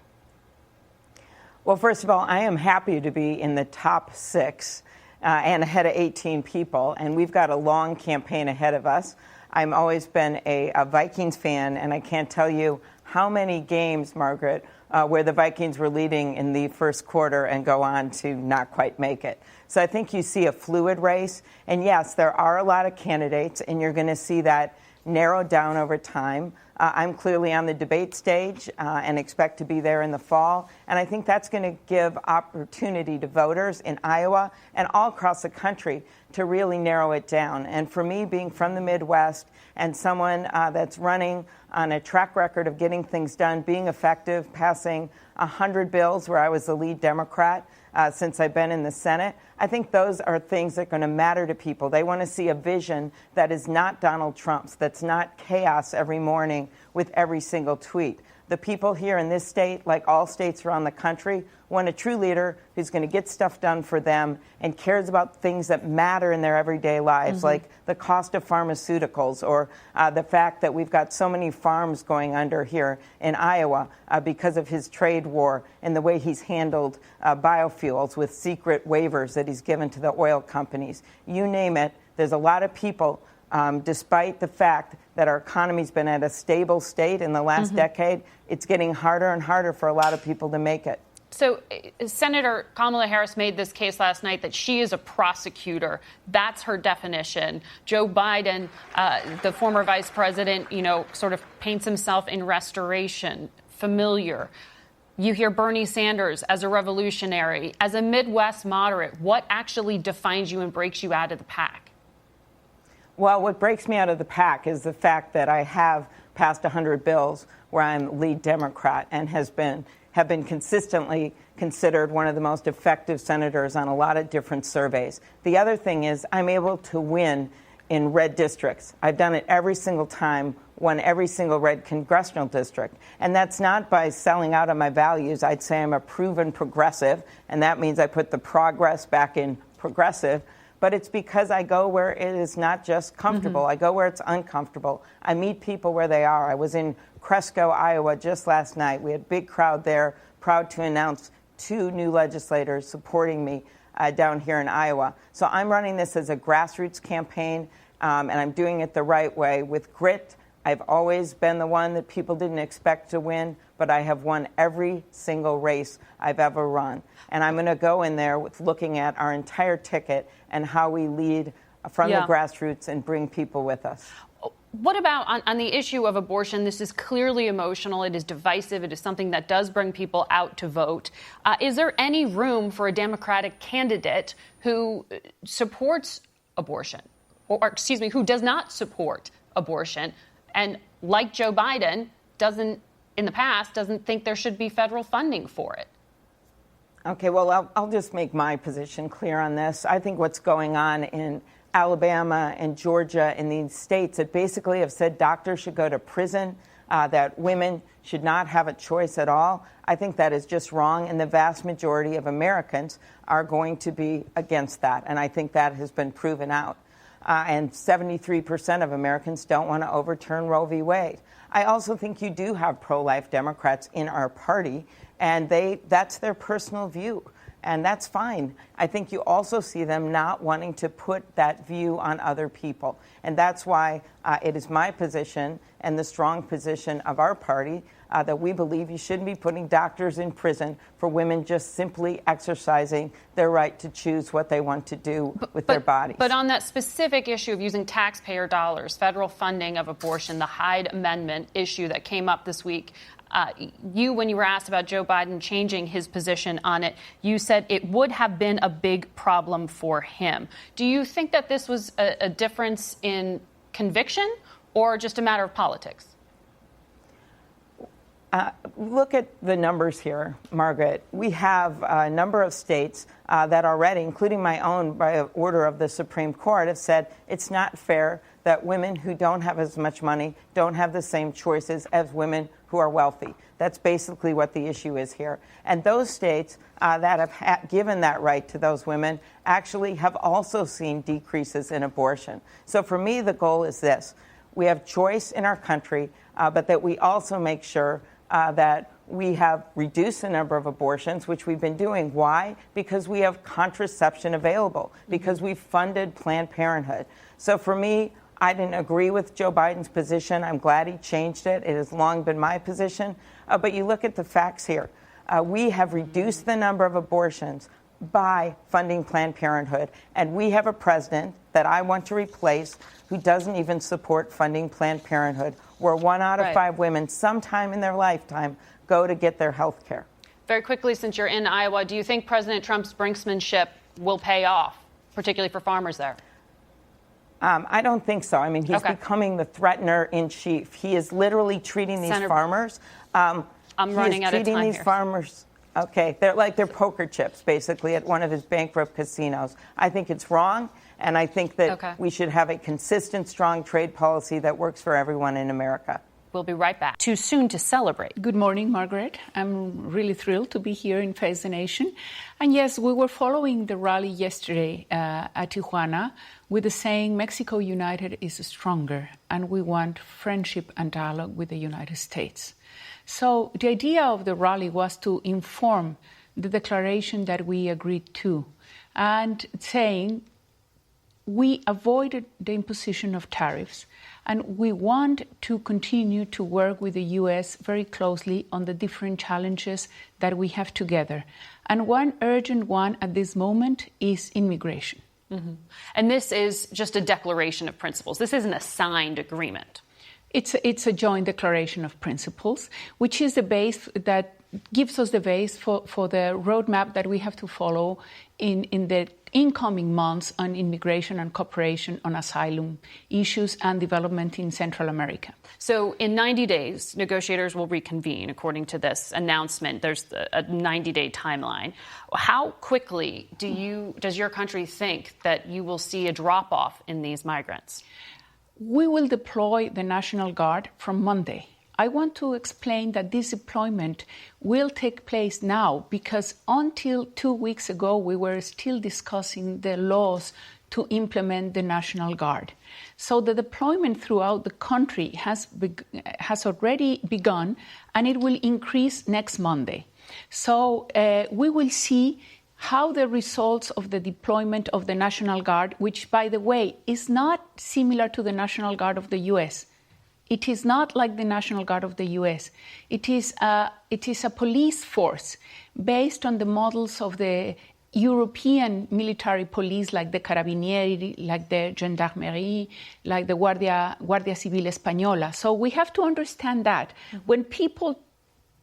Well, first of all, I am happy to be in the top 6 and ahead of 18 people. And we've got a long campaign ahead of us. I've always been a Vikings fan, and I can't tell you how many games, Margaret, where the Vikings were leading in the first quarter and go on to not quite make it. So I think you see a fluid race. And yes, there are a lot of candidates, and you're going to see that narrowed down over time. I'm clearly on the debate stage and expect to be there in the fall. And I think that's going to give opportunity to voters in Iowa and all across the country to really narrow it down. And for me, being from the Midwest and someone that's running on a track record of getting things done, being effective, passing 100 bills where I was the lead Democrat since I've been in the Senate, I think those are things that are going to matter to people. They want to see a vision that is not Donald Trump's, that's not chaos every morning with every single tweet. The people here in this state, like all states around the country, want a true leader who's going to get stuff done for them and cares about things that matter in their everyday lives, like the cost of pharmaceuticals or the fact that we've got so many farms going under here in Iowa because of his trade war and the way he's handled biofuels with secret waivers that he's given to the oil companies. You name it, there's a lot of people, despite the fact that our economy's been at a stable state in the last decade, it's getting harder and harder for a lot of people to make it. So Senator Kamala Harris made this case last night that she is a prosecutor. That's her definition. Joe Biden, the former vice president, sort of paints himself in restoration, familiar. You hear Bernie Sanders as a revolutionary, as a Midwest moderate. What actually defines you and breaks you out of the pack? Well, what breaks me out of the pack is the fact that I have passed 100 bills where I'm lead Democrat and have been consistently considered one of the most effective senators on a lot of different surveys. The other thing is I'm able to win in red districts. I've done it every single time, won every single red congressional district. And that's not by selling out on my values. I'd say I'm a proven progressive, and that means I put the progress back in progressive. But it's because I go where it is not just comfortable. I go where it's uncomfortable. I meet people where they are. I was in Cresco, Iowa just last night. We had a big crowd there, proud to announce 2 new legislators supporting me down here in Iowa. So I'm running this as a grassroots campaign, and I'm doing it the right way with grit. I've always been the one that people didn't expect to win, but I have won every single race I've ever run. And I'm going to go in there with looking at our entire ticket and how we lead from the grassroots and bring people with us. What about on the issue of abortion? This is clearly emotional. It is divisive. It is something that does bring people out to vote. Is there any room for a Democratic candidate who supports abortion or excuse me, who does not support abortion and, like Joe Biden, doesn't think there should be federal funding for it? Okay, well, I'll just make my position clear on this. I think what's going on in Alabama and Georgia and these states that basically have said doctors should go to prison, that women should not have a choice at all, I think that is just wrong, and the vast majority of Americans are going to be against that, and I think that has been proven out. And 73% of Americans don't want to overturn Roe v. Wade. I also think you do have pro-life Democrats in our party, and that's their personal view, and that's fine. I think you also see them not wanting to put that view on other people, and that's why it is my position and the strong position of our party that we believe you shouldn't be putting doctors in prison for women just simply exercising their right to choose what they want to do with their bodies. But on that specific issue of using taxpayer dollars, federal funding of abortion, the Hyde Amendment issue that came up this week, when you were asked about Joe Biden changing his position on it, you said it would have been a big problem for him. Do you think that this was a difference in conviction or just a matter of politics? Look at the numbers here, Margaret. We have a number of states that already, including my own by order of the Supreme Court, have said it's not fair that women who don't have as much money don't have the same choices as women who are wealthy. That's basically what the issue is here. And those states that have given that right to those women actually have also seen decreases in abortion. So for me, the goal is this. We have choice in our country, but that we also make sure that we have reduced the number of abortions, which we've been doing. Why? Because we have contraception available, because we've funded Planned Parenthood. So for me, I didn't agree with Joe Biden's position. I'm glad he changed it. It has long been my position. But you look at the facts here. We have reduced the number of abortions by funding Planned Parenthood. And we have a president that I want to replace who doesn't even support funding Planned Parenthood, where 1 out of 5 women sometime in their lifetime go to get their health care. Very quickly, since you're in Iowa, do you think President Trump's brinksmanship will pay off, particularly for farmers there? I don't think so. I mean, he's becoming the threatener in chief. He is literally treating these farmers. I'm running out of time treating these here. farmers. Okay, they're poker chips, basically, at one of his bankrupt casinos. I think it's wrong, and I think that we should have a consistent, strong trade policy that works for everyone in America. We'll be right back. Too soon to celebrate. Good morning, Margaret. I'm really thrilled to be here in Face the Nation. And yes, we were following the rally yesterday at Tijuana with the saying, Mexico United is stronger, and we want friendship and dialogue with the United States. So the idea of the rally was to inform the declaration that we agreed to, and saying we avoided the imposition of tariffs, and we want to continue to work with the U.S. very closely on the different challenges that we have together. And one urgent one at this moment is immigration. Mm-hmm. And this is just a declaration of principles. This isn't a signed agreement. It's a joint declaration of principles, which is the base that gives us the base for the roadmap that we have to follow in the incoming months on immigration and cooperation on asylum issues and development in Central America. So in 90 days, negotiators will reconvene, according to this announcement. There's a 90-day timeline. How quickly does your country think that you will see a drop-off in these migrants? We will deploy the National Guard from Monday. I want to explain that this deployment will take place now because until 2 weeks ago, we were still discussing the laws to implement the National Guard. So the deployment throughout the country has already begun, and it will increase next Monday. So we will see how the results of the deployment of the National Guard, which, by the way, is not similar to the National Guard of the U.S., it is not like the National Guard of the U.S. It is a police force based on the models of the European military police, like the Carabinieri, like the Gendarmerie, like the Guardia Civil Española. So we have to understand that. When people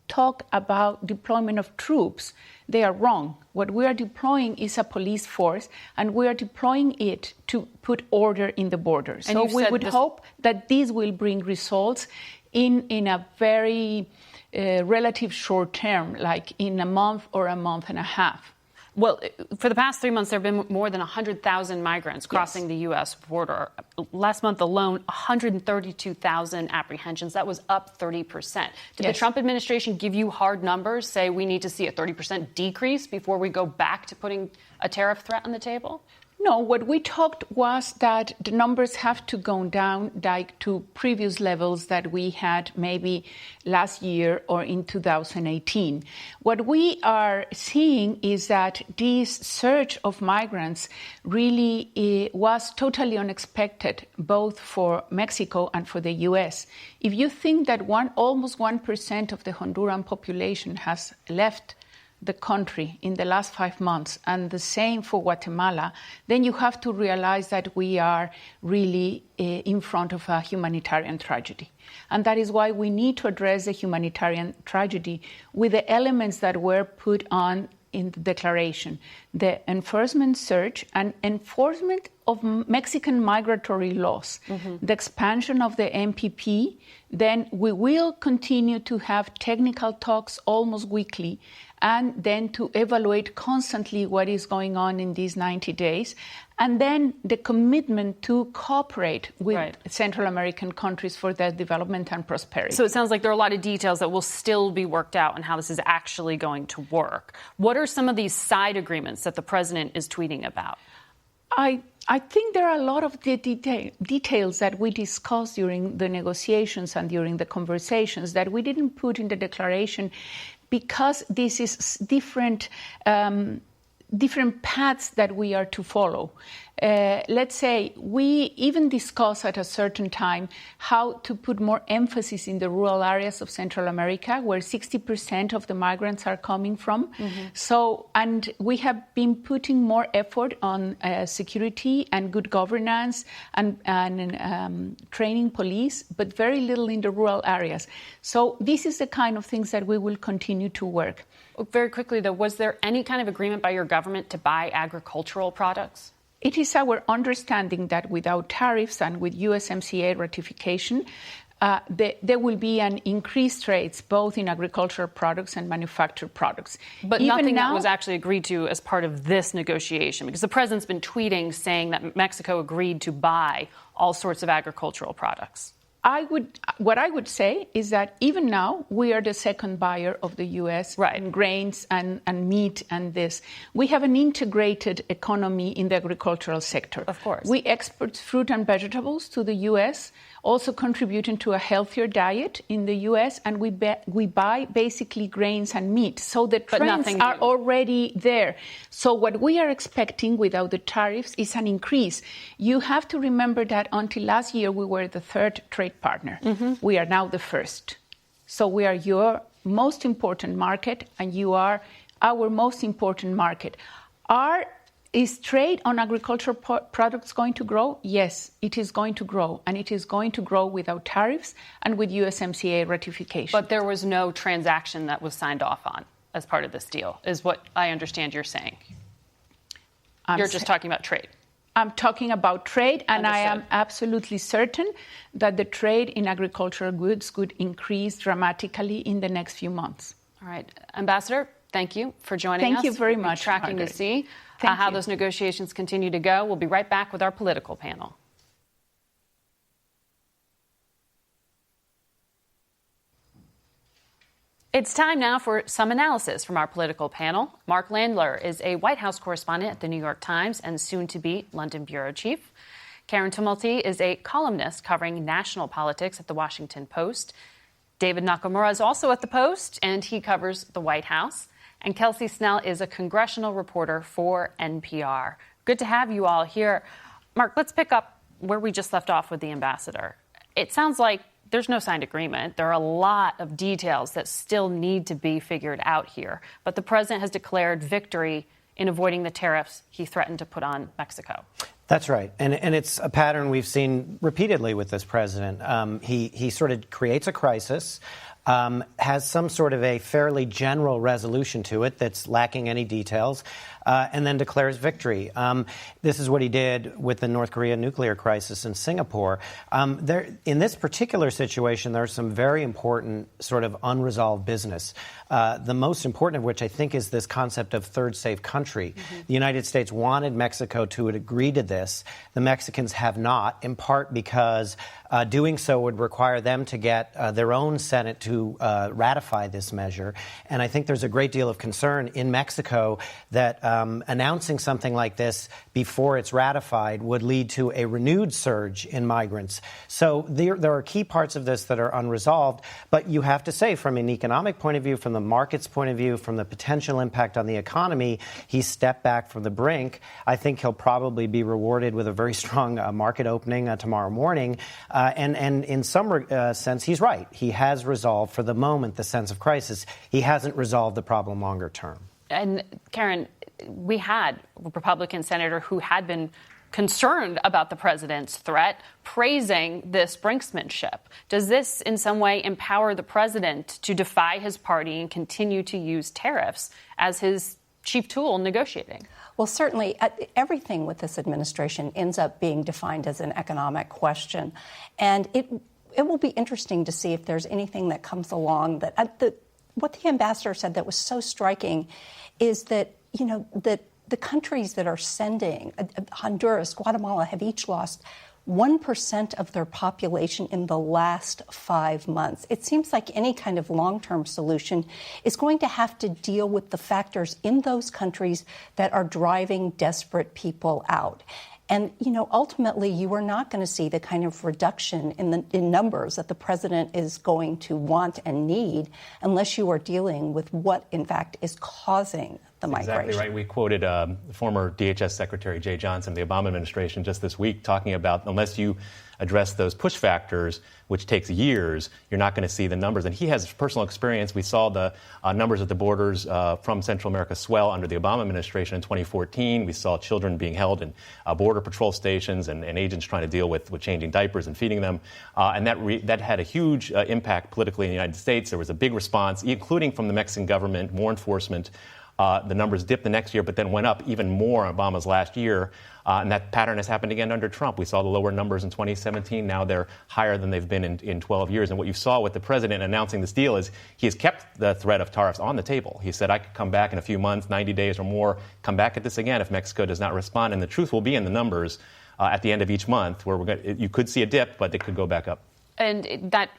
talk about deployment of troops, they are wrong. What we are deploying is a police force, and we are deploying it to put order in the border. So we would hope that this will bring results in a very relative short term, like in a month or a month and a half. Well, for the past 3 months, there have been more than 100,000 migrants crossing the U.S. border. Last month alone, 132,000 apprehensions. That was up 30%. Did the Trump administration give you hard numbers, say we need to see a 30% decrease before we go back to putting a tariff threat on the table? No, what we talked was that the numbers have to go down like to previous levels that we had maybe last year or in 2018. What we are seeing is that this surge of migrants really was totally unexpected, both for Mexico and for the U.S. If you think that almost 1% of the Honduran population has left the country in the last 5 months, and the same for Guatemala, then you have to realize that we are really in front of a humanitarian tragedy. And that is why we need to address the humanitarian tragedy with the elements that were put on in the declaration: the enforcement search and enforcement of Mexican migratory laws, the expansion of the MPP. Then we will continue to have technical talks almost weekly, and then to evaluate constantly what is going on in these 90 days. And then the commitment to cooperate with Central American countries for their development and prosperity. So it sounds like there are a lot of details that will still be worked out on how this is actually going to work. What are some of these side agreements that the president is tweeting about? I think there are a lot of the details that we discussed during the negotiations and during the conversations that we didn't put in the declaration, because this is different paths that we are to follow. Let's say we even discuss at a certain time how to put more emphasis in the rural areas of Central America, where 60% of the migrants are coming from. So, and we have been putting more effort on security and good governance and training police, but very little in the rural areas. So this is the kind of things that we will continue to work. Very quickly, though, was there any kind of agreement by your government to buy agricultural products? It is our understanding that without tariffs and with USMCA ratification, there will be an increased rates both in agricultural products and manufactured products. But even nothing that was actually agreed to as part of this negotiation, because the president's been tweeting saying that Mexico agreed to buy all sorts of agricultural products. What I would say is that even now, we are the second buyer of the U.S. in grains and meat and this. We have an integrated economy in the agricultural sector. Of course. We export fruit and vegetables to the U.S., also contributing to a healthier diet in the U.S., and we buy basically grains and meat. So the trends are already there. So what we are expecting without the tariffs is an increase. You have to remember that until last year, we were the third trade partner. We are now the first. So we are your most important market, and you are our most important market. Is trade on agricultural products going to grow? Yes, it is going to grow, and it is going to grow without tariffs and with USMCA ratification. But there was no transaction that was signed off on as part of this deal, is what I understand you're saying. You're just talking about trade. I'm talking about trade, and Understood. I am absolutely certain that the trade in agricultural goods could increase dramatically in the next few months. All right. Ambassador, thank you for joining us. Thank you very much, Tracking Margaret. to see how those negotiations continue to go. We'll be right back with our political panel. It's time now for some analysis from our political panel. Mark Landler is a White House correspondent at the New York Times and soon-to-be London bureau chief. Karen Tumulty is a columnist covering national politics at the Washington Post. David Nakamura is also at the Post, and he covers the White House. And Kelsey Snell is a congressional reporter for NPR. Good to have you all here. Mark, let's pick up where we just left off with the ambassador. It sounds like there's no signed agreement. There are a lot of details that still need to be figured out here. But the president has declared victory in avoiding the tariffs he threatened to put on Mexico. That's right. And it's a pattern we've seen repeatedly with this president. He sort of creates a crisis, has some sort of a fairly general resolution to it that's lacking any details, and then declares victory. This is what he did with the North Korea nuclear crisis in Singapore. In this particular situation, there's some very important sort of unresolved business, the most important of which I think is this concept of third safe country. The United States wanted Mexico to agree to this. The Mexicans have not, in part because Doing so would require them to get their own Senate to ratify this measure. And I think there's a great deal of concern in Mexico that announcing something like this before it's ratified would lead to a renewed surge in migrants. So there are key parts of this that are unresolved. But you have to say, from an economic point of view, from the market's point of view, from the potential impact on the economy, he's stepped back from the brink. I think he'll probably be rewarded with a very strong market opening tomorrow morning. And in some sense, he's right. He has resolved, for the moment, the sense of crisis. He hasn't resolved the problem longer term. And Karen, we had a Republican senator who had been concerned about the president's threat, praising this brinksmanship. Does this in some way empower the president to defy his party and continue to use tariffs as his chief tool negotiating? Well, certainly everything with this administration ends up being defined as an economic question. And it will be interesting to see if there's anything that comes along that what the ambassador said that was so striking is that, that the countries that are sending, Honduras, Guatemala, have each lost 1% of their population in the last 5 months. It seems like any kind of long-term solution is going to have to deal with the factors in those countries that are driving desperate people out. And, ultimately, you are not going to see the kind of reduction in numbers that the president is going to want and need unless you are dealing with what, in fact, is causing the migration. Exactly right. We quoted former DHS Secretary Jay Johnson, the Obama administration, just this week, talking about unless you address those push factors, which takes years, you're not going to see the numbers. And he has personal experience. We saw the numbers at the borders from Central America swell under the Obama administration in 2014. We saw children being held in border patrol stations and agents trying to deal with changing diapers and feeding them. And that had a huge impact politically in the United States. There was a big response, including from the Mexican government, more enforcement. The numbers dipped the next year, but then went up even more in Obama's last year. And that pattern has happened again under Trump. We saw the lower numbers in 2017. Now they're higher than they've been in 12 years. And what you saw with the president announcing this deal is he has kept the threat of tariffs on the table. He said, I could come back in a few months, 90 days or more, come back at this again if Mexico does not respond. And the truth will be in the numbers at the end of each month, where you could see a dip, but it could go back up. And that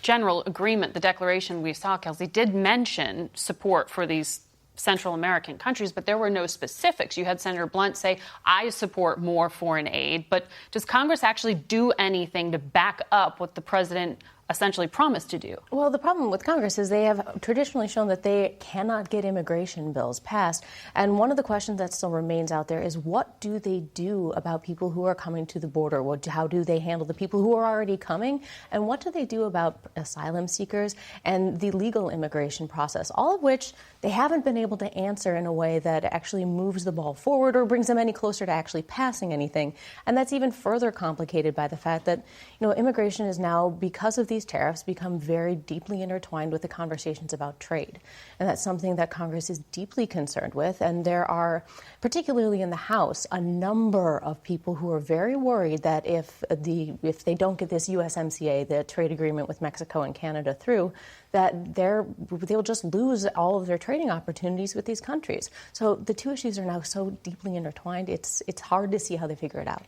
general agreement, the declaration we saw, Kelsey, did mention support for these Central American countries, but there were no specifics. You had Senator Blunt say, I support more foreign aid. But does Congress actually do anything to back up what the president essentially promised to do? Well, the problem with Congress is they have traditionally shown that they cannot get immigration bills passed. And one of the questions that still remains out there is, what do they do about people who are coming to the border? How do they handle the people who are already coming? And what do they do about asylum seekers and the legal immigration process? All of which they haven't been able to answer in a way that actually moves the ball forward or brings them any closer to actually passing anything. And that's even further complicated by the fact that, immigration is now, because of these tariffs, become very deeply intertwined with the conversations about trade. And that's something that Congress is deeply concerned with. And there are, particularly in the House, a number of people who are very worried that if they don't get this USMCA, the trade agreement with Mexico and Canada, through, that they'll just lose all of their trading opportunities with these countries. So the two issues are now so deeply intertwined, it's hard to see how they figure it out.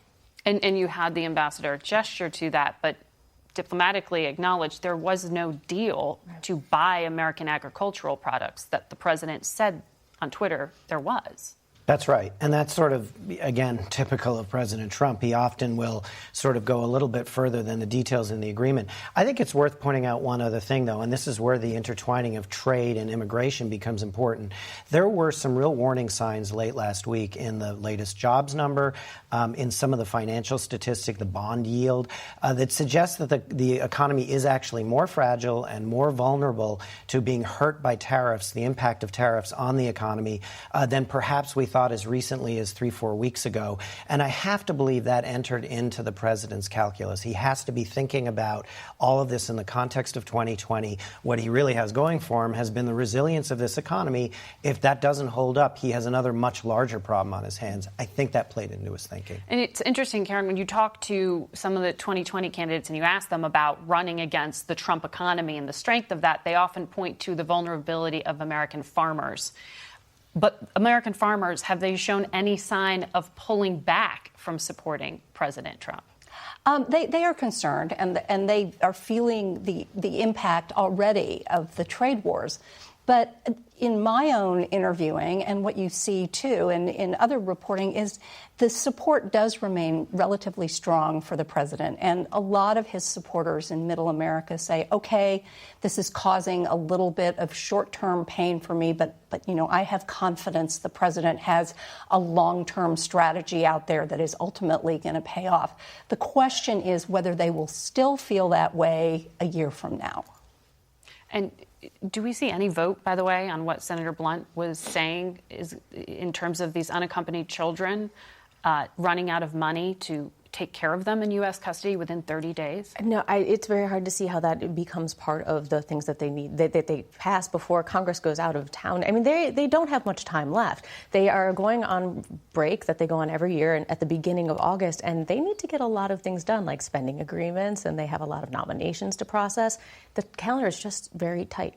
And you had the ambassador gesture to that, but diplomatically acknowledged there was no deal to buy American agricultural products that the president said on Twitter there was. That's right. And that's sort of, again, typical of President Trump. He often will sort of go a little bit further than the details in the agreement. I think it's worth pointing out one other thing, though, and this is where the intertwining of trade and immigration becomes important. There were some real warning signs late last week in the latest jobs number, in some of the financial statistics, the bond yield, that suggests that the economy is actually more fragile and more vulnerable to being hurt by tariffs, the impact of tariffs on the economy, than perhaps we thought as recently as 3-4 weeks ago. And I have to believe that entered into the president's calculus. He has to be thinking about all of this in the context of 2020. What he really has going for him has been the resilience of this economy. If that doesn't hold up, he has another much larger problem on his hands. I think that played into his thinking. And it's interesting, Karen, when you talk to some of the 2020 candidates and you ask them about running against the Trump economy and the strength of that, they often point to the vulnerability of American farmers. But American farmers, have they shown any sign of pulling back from supporting President Trump? They are concerned, and they are feeling the impact already of the trade wars. But in my own interviewing, and what you see too, and in other reporting, is the support does remain relatively strong for the president. And a lot of his supporters in Middle America say, okay, this is causing a little bit of short-term pain for me, but I have confidence the president has a long-term strategy out there that is ultimately going to pay off. The question is whether they will still feel that way a year from now. And do we see any vote, by the way, on what Senator Blunt was saying is in terms of these unaccompanied children running out of money to take care of them in U.S. custody within 30 days? No, it's very hard to see how that becomes part of the things that they need, that they pass before Congress goes out of town. I mean, they don't have much time left. They are going on break that they go on every year and at the beginning of August, and they need to get a lot of things done, like spending agreements, and they have a lot of nominations to process. The calendar is just very tight.